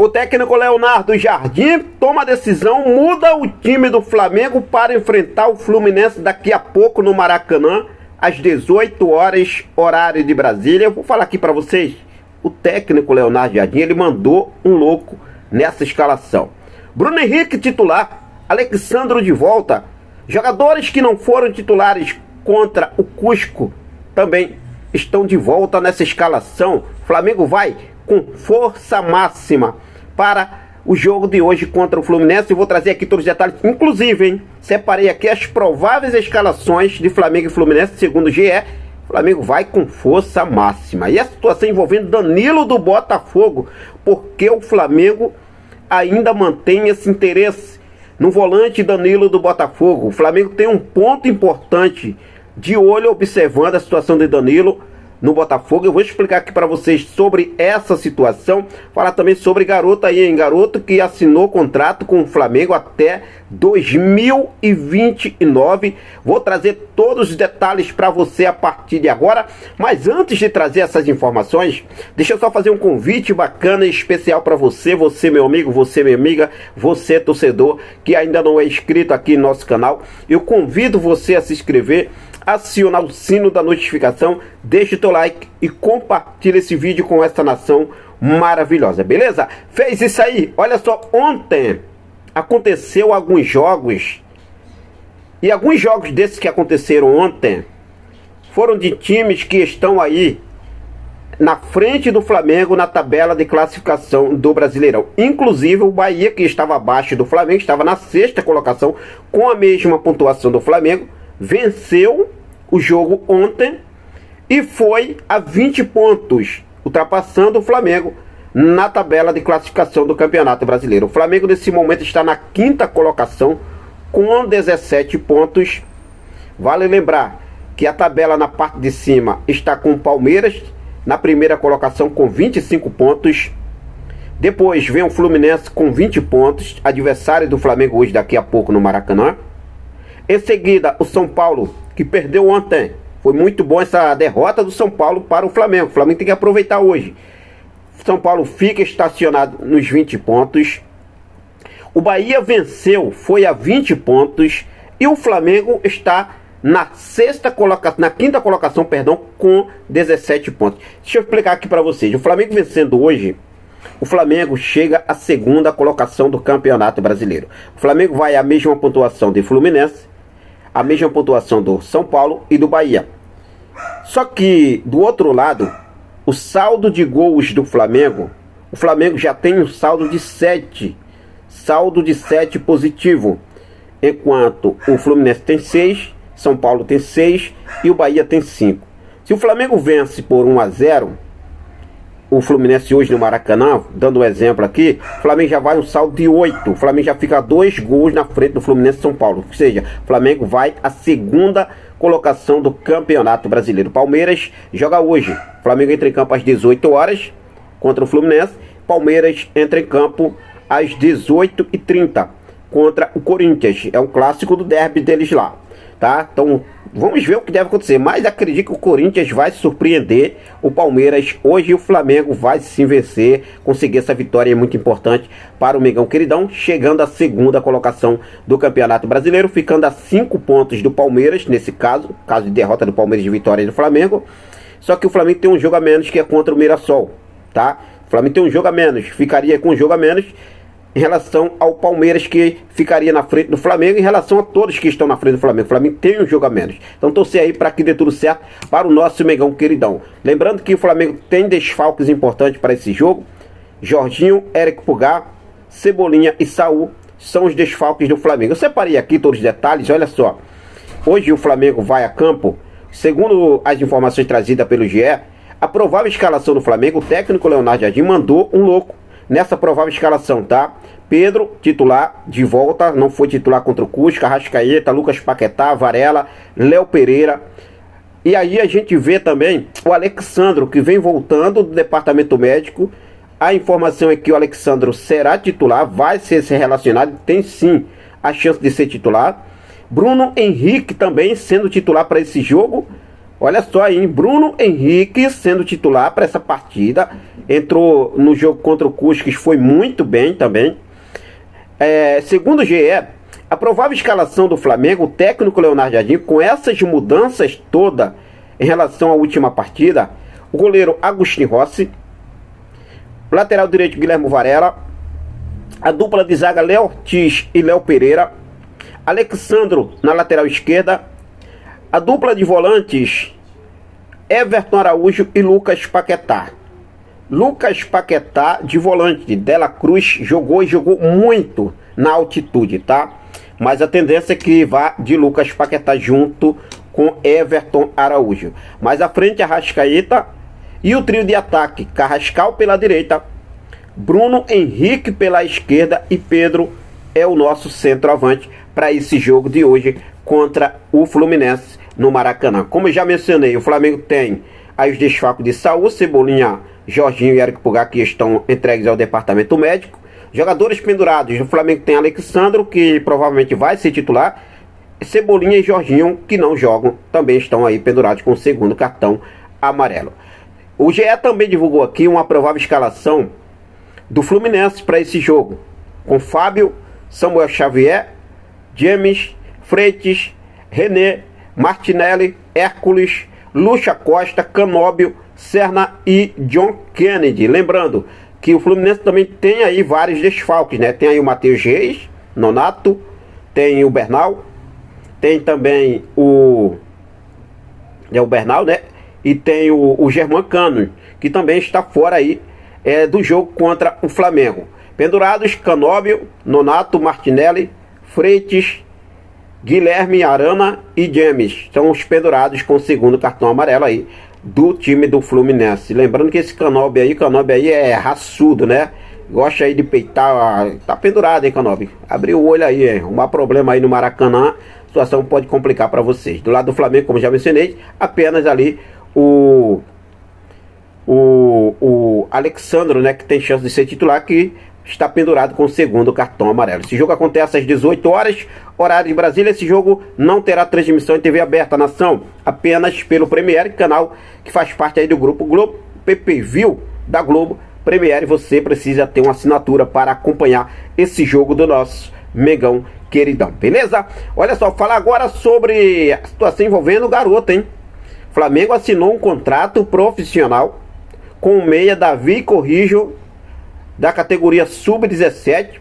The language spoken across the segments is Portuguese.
O técnico Leonardo Jardim toma a decisão, muda o time do Flamengo para enfrentar o Fluminense daqui a pouco no Maracanã, às 18 horas, horário de Brasília. Eu vou falar aqui para vocês, o técnico Leonardo Jardim, ele mandou um louco nessa escalação. Bruno Henrique titular, Alexandro de volta, jogadores que não foram titulares contra o Cusco também estão de volta nessa escalação. O Flamengo vai com força máxima para o jogo de hoje contra o Fluminense. Eu vou trazer aqui todos os detalhes, inclusive, hein, separei aqui as prováveis escalações de Flamengo e Fluminense, segundo o GE. O Flamengo vai com força máxima. E a situação envolvendo Danilo do Botafogo, porque o Flamengo ainda mantém esse interesse no volante Danilo do Botafogo. O Flamengo tem um ponto importante de olho, observando a situação de Danilo no Botafogo. Eu vou explicar aqui para vocês sobre essa situação, falar também sobre garoto aí, hein? Garoto que assinou contrato com o Flamengo até 2029. Vou trazer todos os detalhes para você a partir de agora, mas antes de trazer essas informações, deixa eu só fazer um convite bacana e especial para você, você meu amigo, você minha amiga, você torcedor que ainda não é inscrito aqui no nosso canal. Eu convido você a se inscrever, acionar o sino da notificação, deixe o teu like e compartilhe esse vídeo com essa nação maravilhosa, beleza? Fez isso aí? Olha só, ontem aconteceu alguns jogos, e alguns jogos desses que aconteceram ontem foram de times que estão aí na frente do Flamengo na tabela de classificação do Brasileirão. Inclusive o Bahia, que estava abaixo do Flamengo, estava na sexta colocação com a mesma pontuação do Flamengo, venceu o jogo ontem e foi a 20 pontos, ultrapassando o Flamengo na tabela de classificação do Campeonato Brasileiro. O Flamengo nesse momento está na quinta colocação com 17 pontos. Vale lembrar que a tabela na parte de cima está com o Palmeiras na primeira colocação com 25 pontos. Depois vem o Fluminense com 20 pontos, adversário do Flamengo hoje daqui a pouco no Maracanã. Em seguida, o São Paulo, que perdeu ontem. Foi muito bom essa derrota do São Paulo para o Flamengo. O Flamengo tem que aproveitar hoje. São Paulo fica estacionado nos 20 pontos. O Bahia venceu, foi a 20 pontos. E o Flamengo está na quinta colocação, com 17 pontos. Deixa eu explicar aqui para vocês. O Flamengo vencendo hoje, o Flamengo chega à segunda colocação do Campeonato Brasileiro. O Flamengo vai à mesma pontuação de Fluminense, a mesma pontuação do São Paulo e do Bahia. Só que, do outro lado, o saldo de gols do Flamengo, o Flamengo já tem um saldo de 7. Saldo de 7 positivo. Enquanto o Fluminense tem 6, São Paulo tem 6 e o Bahia tem 5. Se o Flamengo vence por 1-0, o Fluminense hoje no Maracanã, dando um exemplo aqui, o Flamengo já vai um saldo de 8. O Flamengo já fica 2 gols na frente do Fluminense e São Paulo. Ou seja, o Flamengo vai à segunda colocação do Campeonato Brasileiro. Palmeiras joga hoje. O Flamengo entra em campo às 18 horas contra o Fluminense. Palmeiras entra em campo às 18h30 contra o Corinthians. É um clássico do derby deles lá, tá? Então vamos ver o que deve acontecer, mas acredito que o Corinthians vai surpreender o Palmeiras hoje e o Flamengo vai sim vencer, conseguir essa vitória é muito importante para o Mengão Queridão, chegando à segunda colocação do Campeonato Brasileiro, ficando a 5 pontos do Palmeiras, nesse caso de derrota do Palmeiras, de vitória do Flamengo. Só que o Flamengo tem um jogo a menos, que é contra o Mirassol, tá? O Flamengo tem um jogo a menos, ficaria com um jogo a menos em relação ao Palmeiras, que ficaria na frente do Flamengo, em relação a todos que estão na frente do Flamengo. O Flamengo tem um jogo a menos. Então torcer aí para que dê tudo certo para o nosso Mengão Queridão. Lembrando que o Flamengo tem desfalques importantes para esse jogo. Jorginho, Érico Pulgar, Cebolinha e Saul são os desfalques do Flamengo. Eu separei aqui todos os detalhes, olha só. Hoje o Flamengo vai a campo, segundo as informações trazidas pelo GE, a provável escalação do Flamengo, o técnico Leonardo Jardim mandou um louco nessa provável escalação, tá? Pedro, titular, de volta, não foi titular contra o Cusco, Arrascaeta, Lucas Paquetá, Varela, Léo Pereira. E aí a gente vê também o Alexandro, que vem voltando do departamento médico. A informação é que o Alexandro será titular, vai ser relacionado, tem sim a chance de ser titular. Bruno Henrique também sendo titular para esse jogo. Olha só aí, Bruno Henrique sendo titular para essa partida. Entrou no jogo contra o Cusques, foi muito bem também. Segundo o GE, a provável escalação do Flamengo, o técnico Leonardo Jardim, com essas mudanças todas em relação à última partida: o goleiro Agostinho Rossi, lateral direito Guilherme Varela, a dupla de zaga Léo Ortiz e Léo Pereira, Alexandro na lateral esquerda, a dupla de volantes Everton Araújo e Lucas Paquetá. Lucas Paquetá de volante, Dela Cruz jogou muito na altitude, tá? Mas a tendência é que vá de Lucas Paquetá junto com Everton Araújo. Mais à frente, Arrascaeta e o trio de ataque: Carrascal pela direita, Bruno Henrique pela esquerda e Pedro é o nosso centroavante para esse jogo de hoje contra o Fluminense no Maracanã. Como eu já mencionei, o Flamengo tem aí os desfalques de Saúl, Cebolinha, Jorginho e Eric Pulgar, que estão entregues ao departamento médico. Jogadores pendurados: o Flamengo tem Alexandro, que provavelmente vai ser titular, Cebolinha e Jorginho, que não jogam, também estão aí pendurados com o segundo cartão amarelo. O GE também divulgou aqui uma provável escalação do Fluminense para esse jogo, com Fábio, Samuel Xavier, James, Freitas, René, Martinelli, Hércules, Lucha Costa, Canóbio, Serna e John Kennedy. Lembrando que o Fluminense também tem aí vários desfalques, né? Tem aí o Matheus Reis, Nonato, tem o Bernal, tem também o Bernal, né? E tem o Germán Cano, que também está fora aí do jogo contra o Flamengo. Pendurados: Canóbio, Nonato, Martinelli, Freitas, Guilherme Arana e James. São os pendurados com o segundo cartão amarelo aí do time do Fluminense. Lembrando que esse Canóbio aí é raçudo, né? Gosta aí de peitar. Tá pendurado, hein, Canóbio? Abriu o olho aí, arrumar problema aí no Maracanã, a situação pode complicar para vocês. Do lado do Flamengo, como já mencionei, apenas ali o Alexandro, né, que tem chance de ser titular, que está pendurado com o segundo cartão amarelo. Esse jogo acontece às 18 horas, horário de Brasília. Esse jogo não terá transmissão em TV aberta, nação, apenas pelo Premiere, canal que faz parte aí do Grupo Globo, PPV da Globo Premiere. Você precisa ter uma assinatura para acompanhar esse jogo do nosso Mengão queridão, beleza? Olha só, falar agora sobre a situação envolvendo o garoto, hein? Flamengo assinou um contrato profissional com o meia Davi Corrijo, da categoria Sub-17,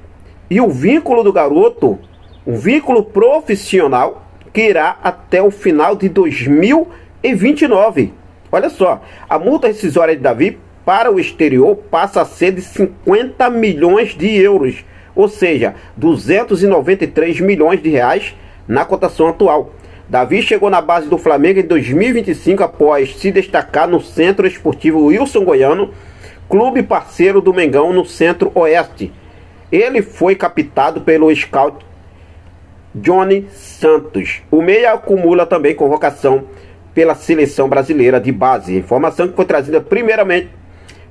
e o vínculo do garoto, um vínculo profissional que irá até o final de 2029. Olha só, a multa rescisória de Davi para o exterior passa a ser de 50 milhões de euros, ou seja, 293 milhões de reais na cotação atual. Davi chegou na base do Flamengo em 2025 após se destacar no Centro Esportivo Wilson Goiano, clube parceiro do Mengão no Centro-Oeste. Ele foi captado pelo scout Johnny Santos. O meia acumula também convocação pela seleção brasileira de base. Informação que foi trazida primeiramente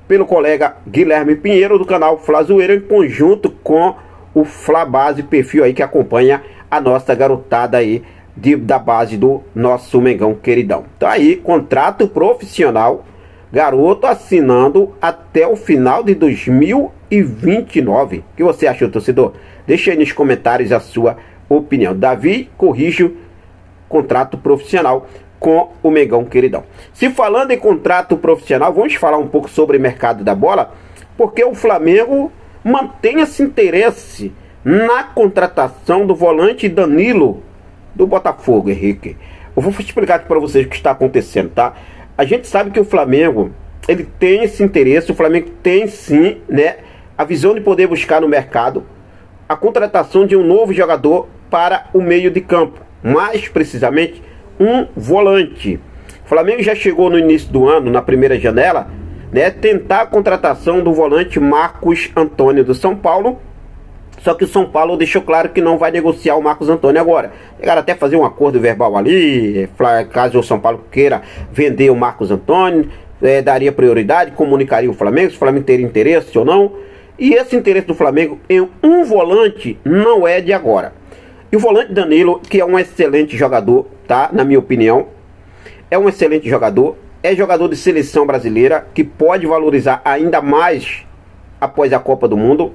pelo colega Guilherme Pinheiro do canal Fla Zoeira, em conjunto com o Fla Base, perfil aí que acompanha a nossa garotada aí da base do nosso Mengão queridão. Então aí, contrato profissional, garoto assinando até o final de 2029. O que você achou, torcedor? Deixa aí nos comentários a sua opinião. Davi Corrijo, contrato profissional com o Mengão queridão. Se falando em contrato profissional, vamos falar um pouco sobre o mercado da bola, porque o Flamengo mantém esse interesse na contratação do volante Danilo do Botafogo, Henrique. Eu vou explicar aqui para vocês o que está acontecendo, tá? A gente sabe que o Flamengo, ele tem esse interesse, o Flamengo tem sim, né, a visão de poder buscar no mercado a contratação de um novo jogador para o meio de campo, mais precisamente um volante. O Flamengo já chegou no início do ano, na primeira janela, né, tentar a contratação do volante Marcos Antônio do São Paulo. Só que o São Paulo deixou claro que não vai negociar o Marcos Antônio agora. Chegaram até fazer um acordo verbal ali, caso o São Paulo queira vender o Marcos Antônio, daria prioridade, comunicaria o Flamengo, se o Flamengo teria interesse ou não. E esse interesse do Flamengo em um volante não é de agora. E o volante Danilo, que é um excelente jogador, tá? Na minha opinião, é um excelente jogador, é jogador de seleção brasileira, que pode valorizar ainda mais após a Copa do Mundo.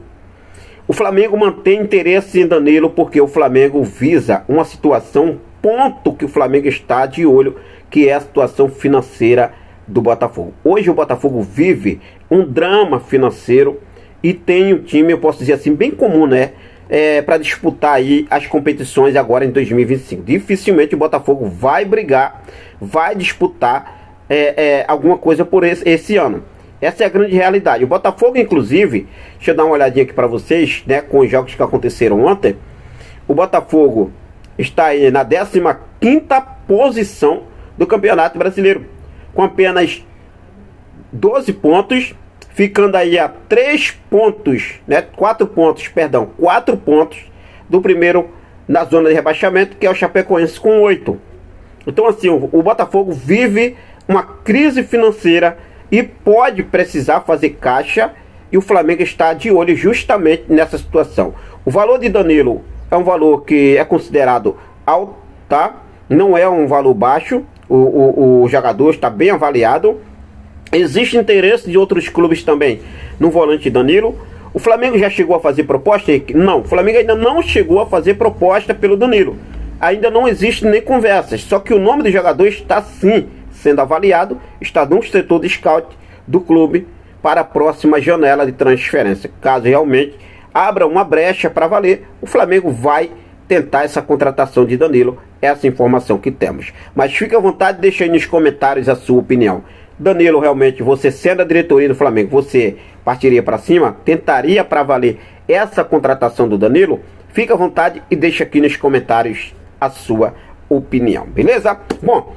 O Flamengo mantém interesse em Danilo porque o Flamengo visa uma situação, ponto que o Flamengo está de olho, que é a situação financeira do Botafogo. Hoje o Botafogo vive um drama financeiro e tem um time, eu posso dizer assim, bem comum, né? Para disputar aí as competições agora em 2025. Dificilmente o Botafogo vai brigar, vai disputar alguma coisa por esse ano. Essa é a grande realidade. O Botafogo, inclusive, deixa eu dar uma olhadinha aqui para vocês, né, com os jogos que aconteceram ontem. O Botafogo está aí na 15ª posição do Campeonato Brasileiro, com apenas 12 pontos, ficando aí a 3 pontos, né, 4 pontos do primeiro na zona de rebaixamento, que é o Chapecoense, com 8. Então, assim, o Botafogo vive uma crise financeira e pode precisar fazer caixa, e o Flamengo está de olho justamente nessa situação. O valor de Danilo é um valor que é considerado alto, tá? Não é um valor baixo. O jogador está bem avaliado. Existe interesse de outros clubes também no volante Danilo. O Flamengo já chegou a fazer proposta? Não, o Flamengo ainda não chegou a fazer proposta pelo Danilo. Ainda não existe nem conversas. Só que o nome do jogador está sim sendo avaliado, está no setor de scout do clube para a próxima janela de transferência. Caso realmente abra uma brecha para valer, o Flamengo vai tentar essa contratação de Danilo. Essa informação que temos. Mas fique à vontade, deixa aí nos comentários a sua opinião. Danilo, realmente, você sendo a diretoria do Flamengo, você partiria para cima? Tentaria para valer essa contratação do Danilo? Fique à vontade e deixa aqui nos comentários a sua opinião, beleza? Bom,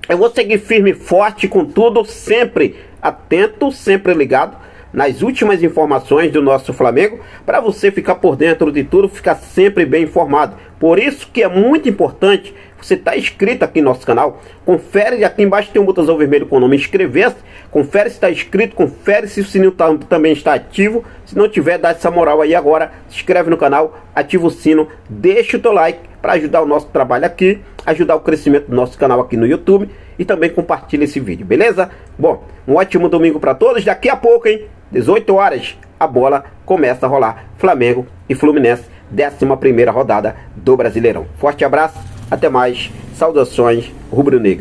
eu vou seguir firme e forte com tudo, sempre atento, sempre ligado nas últimas informações do nosso Flamengo, para você ficar por dentro de tudo, ficar sempre bem informado. Por isso que é muito importante você estar inscrito aqui no nosso canal. Confere, aqui embaixo tem um botãozão vermelho com o nome inscrever-se. Confere se está inscrito, confere se o sininho também está ativo. Se não tiver, dá essa moral aí agora. Se inscreve no canal, ativa o sino, deixa o teu like para ajudar o nosso trabalho aqui, ajudar o crescimento do nosso canal aqui no YouTube, e também compartilha esse vídeo, beleza? Bom, um ótimo domingo para todos. Daqui a pouco, hein, 18 horas, a bola começa a rolar. Flamengo e Fluminense, 11ª rodada do Brasileirão. Forte abraço, até mais, saudações rubro-negras.